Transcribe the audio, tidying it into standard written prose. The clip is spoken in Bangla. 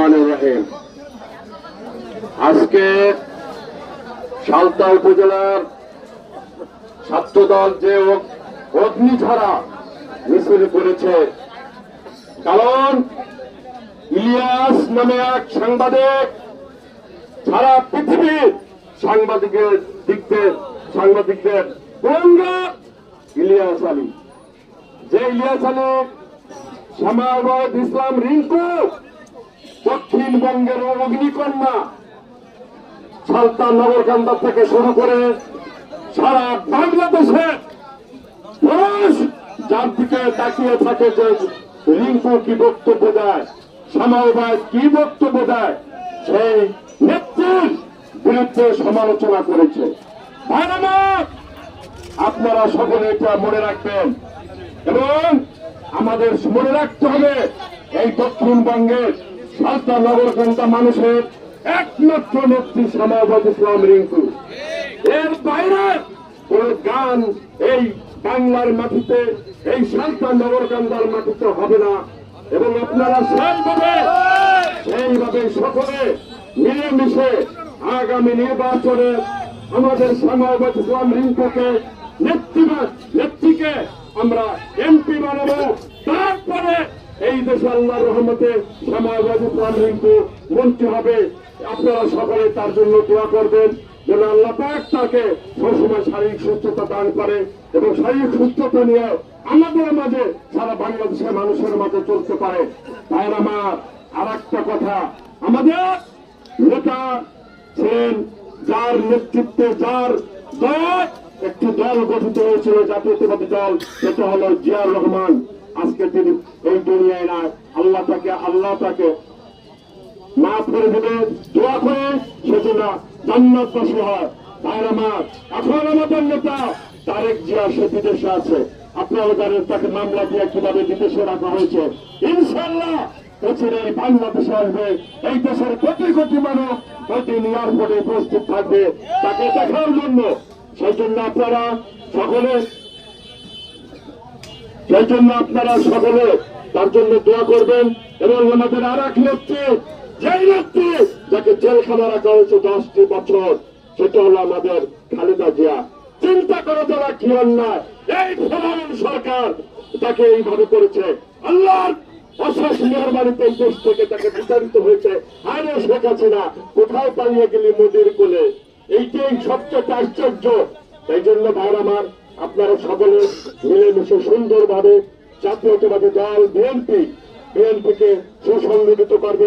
রহমানির রহিম। আজকে সালতা উপজেলার ছাত্রদল যে অগ্নিঝরা মিছিল করেছে, কারণ ইলিয়াস নামে এক সাংবাদিক সারা পৃথিবীর সাংবাদিকদের গঙ্গা ইলিয়াস আলী, যে ইলিয়াস আলী সামাওয়াত ইসলাম রিঙ্কু দক্ষিণবঙ্গের অগ্নিকন্যা, সালতা নগরকান্দা থেকে শুরু করে সারা বাংলাদেশে মানুষ যার দিকে তাকিয়ে থাকে যে রিঙ্কু কি বক্তব্য দেয়, সামাওয়াত কি বক্তব্য দেয়, সেই নেত্রীর বিরুদ্ধে সমালোচনা করেছে। আপনারা সকলে এটা মনে রাখবেন এবং আমাদের মনে রাখতে হবে, এই দক্ষিণবঙ্গের সালতা নগরকান্দা মানুষের একমাত্র নেত্রী সামাওয়াত ইসলাম রিঙ্কু। এর বাইরে কোন গান এই বাংলার মাটিতে, এই সালতা নগরকান্দার মাটিতে হবে না। এবং আপনারা সেইভাবে সকলে মিলেমিশে আগামী নির্বাচনে আমাদের সামাওয়াত ইসলাম রিঙ্কুকে নেত্রীকে আমরা এমপি বানাবো। তারপরে এই দেশে আল্লাহর রহমতে সামাওয়াত ইসলাম রিঙ্কু মন্ত্রী হবে। আপনারা সকলে তার জন্য দোয়া করবেন যেন আল্লাহ পাক তাকে সবসময় শারীরিক সুস্থতা দান করে এবং শারীরিক সুস্থতা নিয়ে আমাদের মাঝে সারা বাংলাদেশের মানুষের মাঝে চলতে পারে। ভাইয়ের আমার আর একটা কথা, আমাদের নেতা ছিলেন যার নেতৃত্বে, যার দল একটি দল গঠিত হয়েছিল, জাতীয়তাবাদী দল, সেটা হলো জিয়াউর রহমান। আজকে তিনি এই দুনিয়ায় নাই। আল্লাহ তাকে মাফ করে দেবে, দোয়া করে সেজন্য জান্নাতবাসী হয়। ভাইয়ের আমার, এখন আমাদের নেতা তারেক জিয়া সে বিদেশে আছে। আপনারা জানেন তাকে মামলা দিয়ে কিভাবে বিদেশে রাখা হয়েছে। ইনশাআল্লাহ বছরের বাংলাদেশে আসবে। এই দেশের কোটি কোটি মানুষ প্রতিদিন এয়ারপোর্টে উপস্থিত থাকবে তাকে দেখার জন্য। সেই জন্য আপনারা সকলে তার জন্য দোয়া করবেন। এবং আমাদের আর এক নেত্রী, যেই নেত্রী যাকে জেলখানা রাখা হয়েছে 10টি বছর, সেটা হলো আমাদের খালেদা জিয়া। চিন্তা করে তারা কি অন্যায়, এই ফেরাউন সরকার তাকে এইভাবে করেছে। আল্লাহর অশেষ মেহরবানিতে দেশ থেকে তাকে বিতাড়িত হয়েছে। আরে শেখ হাসিনা কোথায় পালিয়ে গেলি মোদির কোলে, এইটাই সবচেয়ে আশ্চর্য। তাই জন্য ভাইয়ের আমার, আপনারা সকলে মিলেমিশে সুন্দরভাবে জাতীয়তাবাদী দল বিএনপিকে সুসংগঠিত করবে।